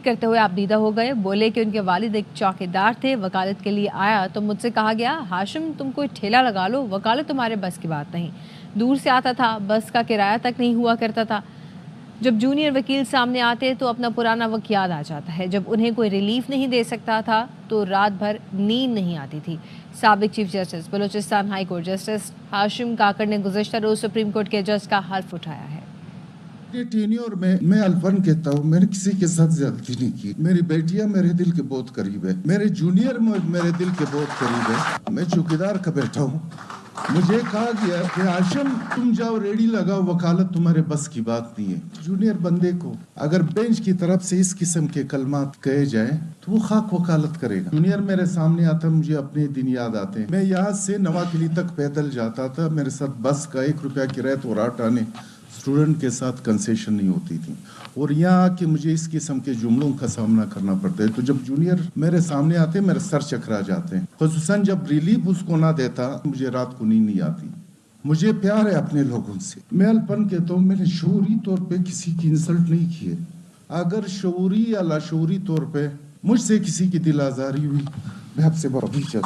کرتے ہوئے آپ دیدہ ہو گئے. بولے کہ ان کے والد ایک چوکیدار تھے, وکالت کے لیے آیا تو مجھ سے کہا گیا ہاشم تم کوئی ٹھیلا لگا لو, وکالت تمہارے بس کی بات نہیں. دور سے آتا تھا, بس کا کرایہ تک نہیں ہوا کرتا تھا. جب جونیئر وکیل سامنے آتے تو اپنا پرانا وقت یاد آ جاتا ہے, جب انہیں کوئی ریلیف نہیں دے سکتا تھا تو رات بھر نیند نہیں آتی تھی. سابق chief justice Balochistan high court justice Hashim Kakar نے گزشتہ روز سپریم کورٹ کے جج کا حلف اٹھایا ہے. ٹینیور میں الفن کہتا ہوں, میں نے کسی کے ساتھ زیادتی نہیں کی. میری بیٹیاں میرے دل کے بہت قریب ہے, میرے جونیئر میرے دل کے بہت قریب ہے. میں چوکیدار کا بیٹھا ہوں. مجھے کہا گیا کہ ہاشم تم جاؤ ریڈی لگاؤ, وکالت تمہارے بس کی بات نہیں ہے. جونیئر بندے کو اگر بینچ کی طرف سے اس قسم کے کلمات کہے جائیں تو وہ خاک وکالت کرے گا. جونیئر میرے سامنے آتا, مجھے اپنے دن یاد آتے ہیں. میں یہاں سے نواکلی تک پیدل جاتا تھا, میرے ساتھ بس کا 1 روپیہ کرایہ تو رات آنے اسٹوڈنٹ کے ساتھ کنسیشن نہیں ہوتی تھی, اور یہاں آ کے مجھے اس قسم کے جملوں کا سامنا کرنا پڑتا ہے. تو جب جونیئر میرے سامنے آتے میرے سر چکرا جاتے ہیں, خصوصاً جب ریلیف اس کو نہ دیتا مجھے رات کو نیند نہیں آتی. مجھے پیار ہے اپنے لوگوں سے. میں الپن کہتا ہوں, میں نے شعوری طور پہ کسی کی انسلٹ نہیں کی ہے. اگر شعوری یا لاشعوری طور پہ مجھ سے کسی کی دل آزاری ہوئی, میں آپ سے معافی چاہتا ہوں.